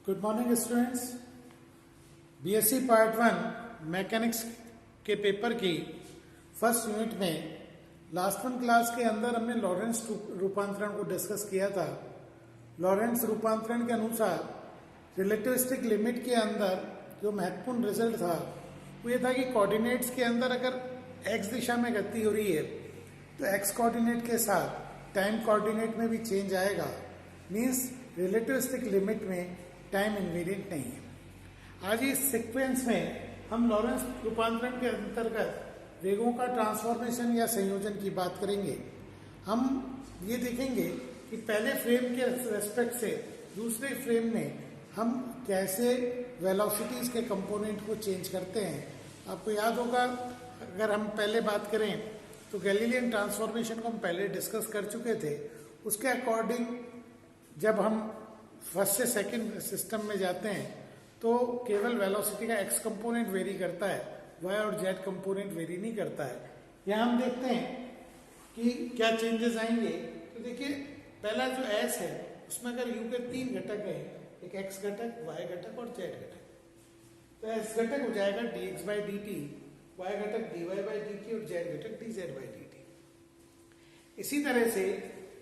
Good morning students. BSc part 1 mechanics के paper की first unit में लास्ट वन क्लास के अंदर हमने लॉरेंस रूपांतरण को डिस्कस किया था। लॉरेंस रूपांतरण के अनुसार रिलेटिविस्टिक लिमिट के अंदर जो महत्वपूर्ण रिजल्ट था वो ये था कि कोऑर्डिनेट्स के अंदर अगर एक्स दिशा में गति हो रही है तो एक्स कोऑर्डिनेट के साथ टाइम कोऑर्डिनेट में भी चेंज आएगा। मीन्स रिलेटिविस्टिक लिमिट में टाइम इनवेरिएंट नहीं है। आज इस सीक्वेंस में हम लॉरेंस रूपांतरण के अंतर्गत वेगों का ट्रांसफॉर्मेशन या संयोजन की बात करेंगे। हम ये देखेंगे कि पहले फ्रेम के रेस्पेक्ट से दूसरे फ्रेम में हम कैसे वेलोसिटीज के कंपोनेंट को चेंज करते हैं। आपको याद होगा, अगर हम पहले बात करें तो गैलीलियन ट्रांसफॉर्मेशन को हम पहले डिस्कस कर चुके थे। उसके अकॉर्डिंग जब हम फर्स्ट से सेकंड सिस्टम में जाते हैं तो केवल वेलोसिटी का एक्स कंपोनेंट वेरी करता है, वाई और जेड कंपोनेंट वेरी नहीं करता है। यहाँ हम देखते हैं कि क्या चेंजेस आएंगे। तो देखिए, पहला जो एस है उसमें अगर यू के 3 घटक है, एक एक्स घटक, वाई घटक और जेड घटक, तो एस घटक हो जाएगा dx by D T, Y घटक dy बाई डी टी और जेड घटक dz बाई डी टी। इसी तरह से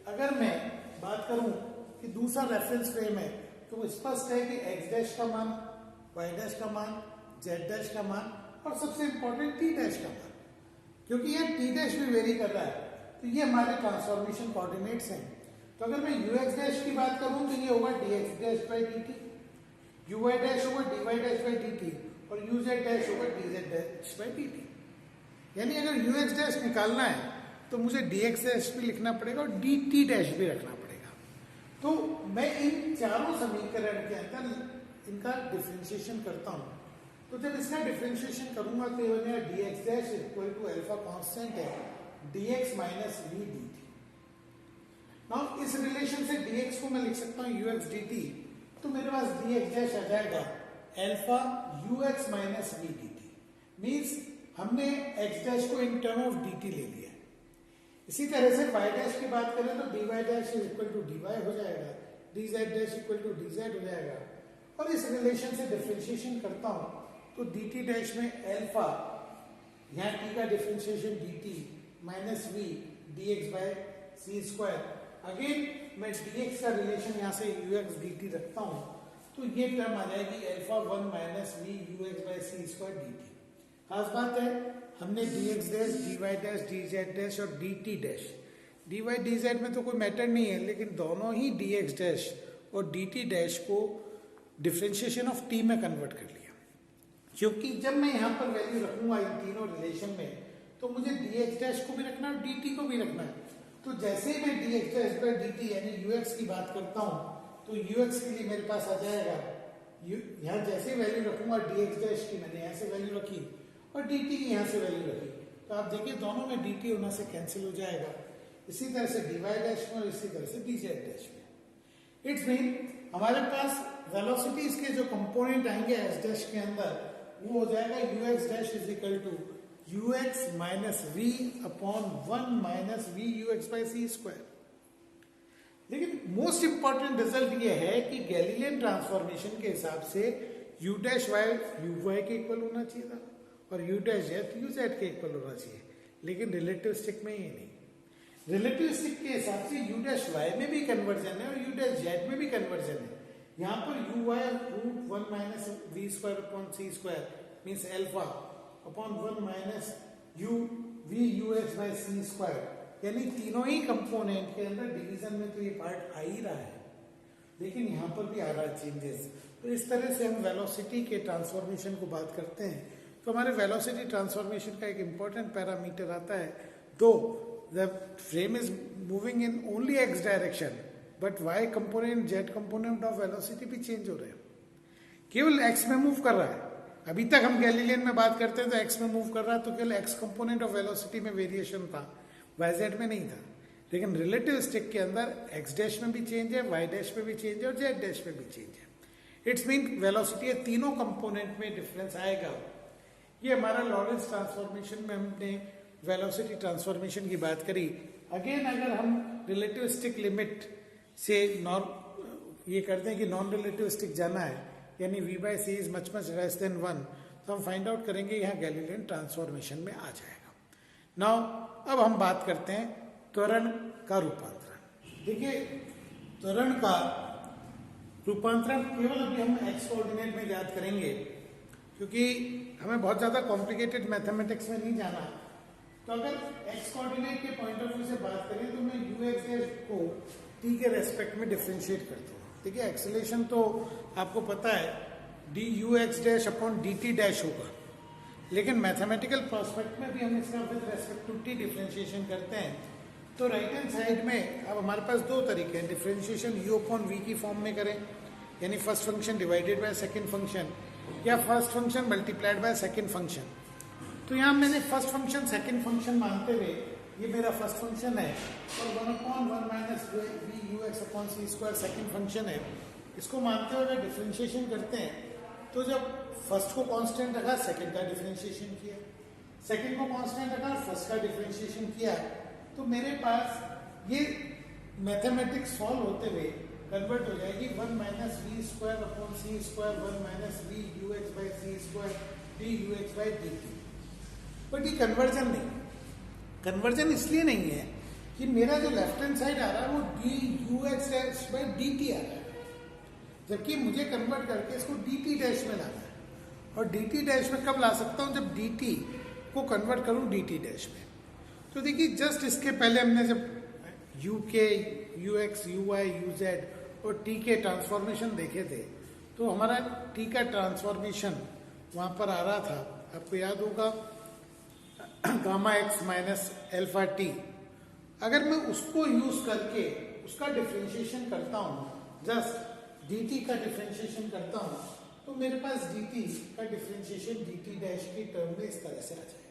अगर मैं बात करूं कि दूसरा रेफरेंस फ्रेम है तो स्पष्ट है कि x डैश का मान, y डैश का मान, z डैश का मान और सबसे इंपॉर्टेंट t डैश का मान, क्योंकि ये t डैश भी वेरी कर रहा है तो ये हमारे ट्रांसफॉर्मेशन कोऑर्डिनेट्स हैं। तो अगर मैं ux डैश की बात करूं तो ये होगा dx dash by dt, uy dash होगा dy डैश बाई dt और uz डैश होगा dz डैश बाई dt। यानी अगर ux डैश निकालना है तो मुझे dx डैश भी लिखना पड़ेगा और dt डैश भी रखना पड़ेगा। तो मैं इन चारों समीकरण के अंदर इनका डिफरेंशिएशन करता हूं। तो जब इसका डिफरेंशिएशन करूंगा तो ये बनेगा dx dash equal to alpha constant है dx minus v dt। Now इस रिलेशन से dx को मैं लिख सकता हूं ux dt, तो मेरे पास dx डैश आ जाएगा alpha ux minus v dt। Means हमने x डैश को इन टर्म ऑफ dt ले लिया। इसी तरह से y डैश की बात करें तो dy dash equal to dy हो जाएगा, dz dash equal to dz हो जाएगा। और इस रिलेशन से डिफरेंशिएशन करता हूं तो dt डैश में अल्फा, यहाँ t का differentiation dt minus v dx by C square. Again मैं dx का रिलेशन यहाँ से ux dt रखता हूँ तो ये टर्म आ जाएगी alpha 1 minus v ux by C square dt। खास बात है, हमने dx dash, dy dash, dz dash और dt डैश, dy dz में तो कोई मैटर नहीं है, लेकिन दोनों ही dx डैश और dt डैश को डिफरेंशिएशन ऑफ t में कन्वर्ट कर लिया। क्योंकि जब मैं यहाँ पर वैल्यू रखूंगा इन तीनों रिलेशन में तो मुझे dx डैश को भी रखना है और dt को भी रखना है। तो जैसे ही मैं dx डैश बाय dt यानी ux की बात करता हूँ तो ux के लिए मेरे पास आ जाएगा, यहाँ जैसे वैल्यू रखूंगा dx डैश की, मैंने यहाँ से वैल्यू रखी और dt की यहाँ से वैल्यू रखी, तो आप देखिए दोनों में dt होना से कैंसिल हो जाएगा। इसी तरह से dy डैश में और इसी तरह से dz डैश में। इट्स मीन हमारे पास वेलोसिटीज के जो कंपोनेंट आएंगे s डैश के अंदर वो हो जाएगा ux dash is equal to ux minus v upon 1 minus v ux by C square. लेकिन मोस्ट इंपॉर्टेंट रिजल्ट ये है कि गैलीलियन ट्रांसफॉर्मेशन के हिसाब से u डैश y uy के इक्वल होना चाहिए था और u डैश z uz के इक्वल होना चाहिए, लेकिन रिलेटिविस्टिक में ये नहीं। रिलेटिविस्टिक के हिसाब से u डैश y में भी कन्वर्जन है और u डैश z में भी कन्वर्जन है। यहाँ पर uy root 1 minus v square upon C square means alpha upon 1 minus u v ux by C square, यानी तीनों ही कंपोनेंट के अंदर डिवीजन में तो ये पार्ट आ ही रहा है, लेकिन यहाँ पर भी आ रहा है चेंजेस। तो इस तरह से हम वेलोसिटी के ट्रांसफॉर्मेशन को बात करते हैं तो हमारे वेलोसिटी ट्रांसफॉर्मेशन का एक इंपॉर्टेंट पैरामीटर आता है, दो the frame is moving in only x direction but why component Z component of velocity भी चेंज हो रहे हैं, केवल एक्स में मूव कर रहा है। अभी तक हम गैलीलियन में बात करते हैं तो एक्स में मूव कर रहा है तो केवल एक्स कंपोनेंट ऑफ वेलोसिटी में वेरिएशन था, वाई जेड में नहीं था। लेकिन रिलेटिविस्टिक के अंदर एक्स डैश में भी चेंज है, वाई डैश में भी चेंज है और जेड डैश में भी चेंज है। इट्स मीन वेलोसिटी तीनों कंपोनेंट में डिफरेंस आएगा। ये हमारा लॉरेंस ट्रांसफॉर्मेशन में हमने वेलोसिटी ट्रांसफॉर्मेशन की बात करी। अगेन अगर हम रिलेटिविस्टिक लिमिट से ये करते हैं कि नॉन रिलेटिविस्टिक जाना है, यानी v by C is much much less than 1, तो हम फाइंड आउट करेंगे यहाँ गैलीलियन ट्रांसफॉर्मेशन में आ जाएगा। नाउ अब हम बात करते हैं त्वरण का रूपांतरण। देखिए त्वरण का रूपांतरण केवल अभी हम एक्स कोऑर्डिनेट में याद करेंगे, क्योंकि हमें बहुत ज्यादा कॉम्प्लिकेटेड मैथमेटिक्स में नहीं जाना। तो अगर एक्स कोऑर्डिनेट के पॉइंट ऑफ व्यू से बात करें तो मैं यू एक्स को टी के रेस्पेक्ट में डिफ्रेंशिएट करता हूँ। देखिए एक्सेलेरेशन तो आपको पता है D U X dash upon D T dash होगा, लेकिन मैथमेटिकल प्रोस्पेक्ट में भी हम इसका with respect to T differentiation करते हैं। तो राइट हैंड साइड में अब हमारे पास दो तरीके हैं, डिफ्रेंशिएशन यू अपॉन वी की फॉर्म में करें, यानी first function divided by second function, या first function multiplied by second function. तो यहाँ मैंने फर्स्ट फंक्शन सेकंड फंक्शन मानते हुए, ये मेरा फर्स्ट फंक्शन है और 1/1 minus V U X upon C square second function है, इसको मानते हुए अगर डिफ्रेंशिएशन करते हैं तो जब फर्स्ट को कांस्टेंट रखा सेकंड का डिफ्रेंशिएशन किया, सेकंड को कांस्टेंट रखा फर्स्ट का डिफ्रेंशिएशन किया, तो मेरे पास ये मैथमेटिक्स सॉल्व होते हुए कन्वर्ट हो जाएगी 1 minus V square upon C square 1 minus V U X by C square D U X by D T. But ये कन्वर्जन नहीं, कन्वर्जन इसलिए नहीं है कि मेरा जो लेफ्ट हैंड साइड आ रहा है वो D U X by D T आ रहा है, जबकि मुझे कन्वर्ट करके इसको डी टी डैश में लाना है। और डी टी डैश में कब ला सकता हूँ, जब डी टी को कन्वर्ट करूँ डी टी डैश में। तो देखिए जस्ट इसके पहले हमने जब यू के you x you why you Z और टी के ट्रांसफॉर्मेशन देखे थे, तो हमारा टी का ट्रांसफॉर्मेशन वहां पर आ रहा था, आपको याद होगा gamma x minus alpha T. अगर मैं उसको यूज करके उसका डिफ्रेंशिएशन करता हूँ, जस्ट डी टी का डिफ्रेंशिएशन करता हूँ, तो मेरे पास डी टी का डिफ्रेंशिएशन डी टी डैश की टर्म में इस तरह से आ जाएगा।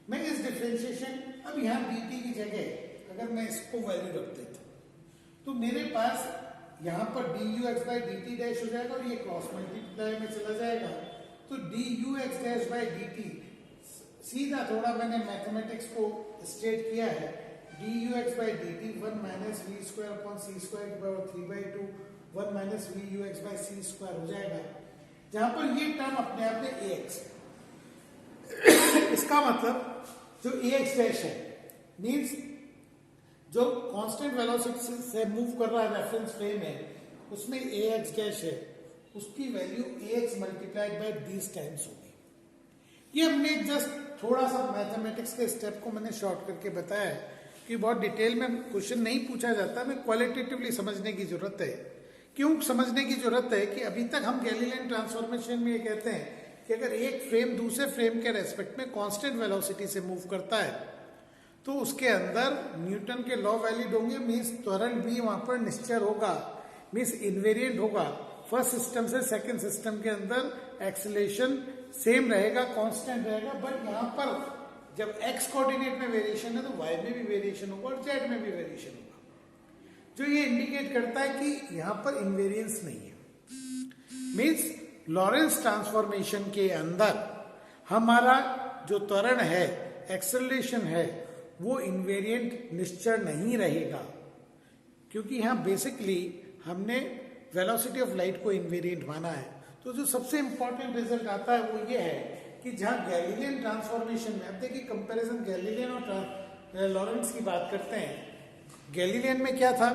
मैं इस डिफ्रेंशिएशन, अब यहाँ डी टी की जगह अगर मैं इसको वैल्यू रख देता हूँ तो मेरे पास यहाँ पर D U X by D T dash हो जाएगा और ये क्रॉस मल्टीप्लाई में चला जाएगा, तो D U X dash by D T सीधा थोड़ा मैंने मैथमेटिक्स को स्टेट किया है, D U X by D T 1 minus V square upon C square की power 3/2 1 minus V U X by C square हो जाएगा, जहां पर ये टर्म अपने आप में ए एक्स है। इसका मतलब जो ए एक्स डैश है मीन्स जो कांस्टेंट वेलोसिटी से मूव कर रहा है रेफरेंस फ्रेम में, उसमें ए एक्स डैश है, उसकी value A x multiplied by these times होगी। ये हमने जस्ट थोड़ा सा मैथमेटिक्स के स्टेप को मैंने शॉर्ट करके बताया है कि बहुत डिटेल में क्वेश्चन नहीं पूछा जाता, मैं क्वालिटेटिवली समझने की जरूरत है। क्यों समझने की जरूरत है कि अभी तक हम गैलीलियन ट्रांसफॉर्मेशन में ये कहते हैं कि अगर एक फ्रेम दूसरे फ्रेम के रेस्पेक्ट में कांस्टेंट वेलोसिटी से मूव करता है तो उसके अंदर न्यूटन के लॉ वैलिड होंगे, मीन्स त्वरण भी वहां पर निश्चर होगा, मीन्स इनवेरिएंट होगा। फर्स्ट सिस्टम से सेकंड सिस्टम के अंदर एक्सेलरेशन सेम रहेगा, कांस्टेंट रहेगा, बट यहाँ पर जब एक्स कोऑर्डिनेट में वेरिएशन है तो वाई में भी वेरिएशन होगा और जेड में भी वेरिएशन होगा, जो ये इंडिकेट करता है कि यहाँ पर इनवेरियंस नहीं है। मीन्स लॉरेंस ट्रांसफॉर्मेशन के अंदर हमारा जो त्वरण है, एक्सेलरेशन है, वो इनवेरिएंट निश्चर नहीं रहेगा, क्योंकि यहाँ बेसिकली हमने वेलोसिटी ऑफ लाइट को इनवेरिएंट माना है। तो जो सबसे इंपॉर्टेंट रिजल्ट आता है वो ये है कि जहाँ गैलीलियन ट्रांसफॉर्मेशन में, अब देखिए कंपैरिजन गैलीलियन और लॉरेंस की बात करते हैं। गैलीलियन में क्या था,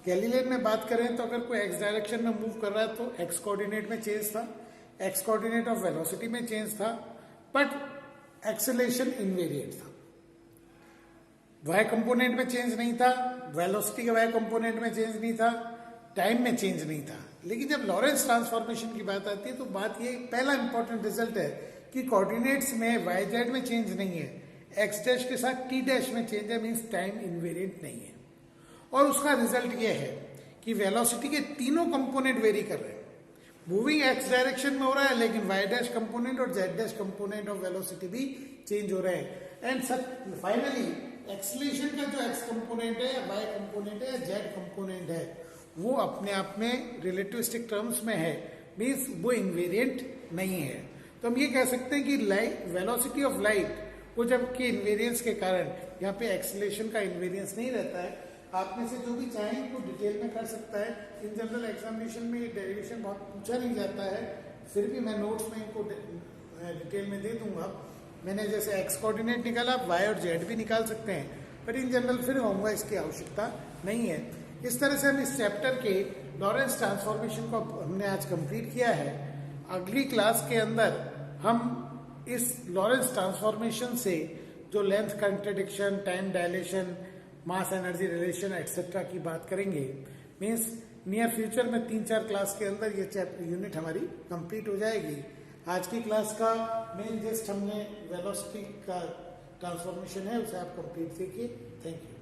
गैलीलियन में बात करें तो अगर कोई एक्स डायरेक्शन में मूव कर रहा है तो एक्स कोऑर्डिनेट में चेंज था, एक्स कोऑर्डिनेट ऑफ वेलोसिटी में चेंज था, बट एक्सेलरेशन इनवेरिएंट था। वाई कंपोनेंट में चेंज नहीं था, वेलोसिटी के वाई कंपोनेंट में चेंज नहीं था, टाइम में चेंज नहीं था। लेकिन जब लॉरेंस ट्रांसफॉर्मेशन की बात आती है तो बात ये पहला इंपॉर्टेंट रिजल्ट है कि कोऑर्डिनेट्स में वाई जेड में चेंज नहीं है, एक्स डैश के साथ टी डैश में चेंज है, मीन्स टाइम इनवेरिएंट नहीं है। और उसका रिजल्ट ये है कि वेलोसिटी के तीनों कंपोनेंट वेरी कर रहे हैं। मूविंग एक्स डायरेक्शन में हो रहा है, लेकिन वाई डैश कंपोनेंट और Z dash component of velocity भी चेंज हो रहे हैं। एंड फाइनली एक्सेलरेशन का जो एक्स कंपोनेंट है या वाई कंपोनेंट है या जेड कंपोनेंट है वो अपने आप में रिलेटिविस्टिक टर्म्स में है, मीन्स वो इनवेरिएंट नहीं है। तो हम ये कह सकते हैं कि लाइट वेलोसिटी ऑफ लाइट वो जबकि इनवेरियंस के कारण यहाँ पे एक्सेलरेशन का इनवेरियंस नहीं रहता है, आप में से जो भी चाहें इनको डिटेल में कर सकता है। इन जनरल एग्जामिनेशन में ये डेरिवेशन बहुत पूछा नहीं जाता है, फिर भी मैं नोट्स में इनको डिटेल में दे दूंगा। मैंने जैसे एक्स कोऑर्डिनेट निकाला, आप वाई और जेड भी निकाल सकते हैं, पर इन जनरल फिर होगा इसकी आवश्यकता नहीं है। इस तरह से हम इस चैप्टर के लॉरेंस ट्रांसफॉर्मेशन को हमने आज कंप्लीट किया है। अगली क्लास के अंदर हम इस लॉरेंस ट्रांसफॉर्मेशन से जो length contradiction, time dilation, mass energy relation etcetera की बात करेंगे। मीन्स नियर फ्यूचर में 3-4 क्लास के अंदर ये चैप्टर यूनिट हमारी कंप्लीट हो जाएगी। आज की क्लास का मेन जस्ट हमने वेलोसिटी का ट्रांसफॉर्मेशन है, उसे आप कंप्लीट कीजिए। Thank you.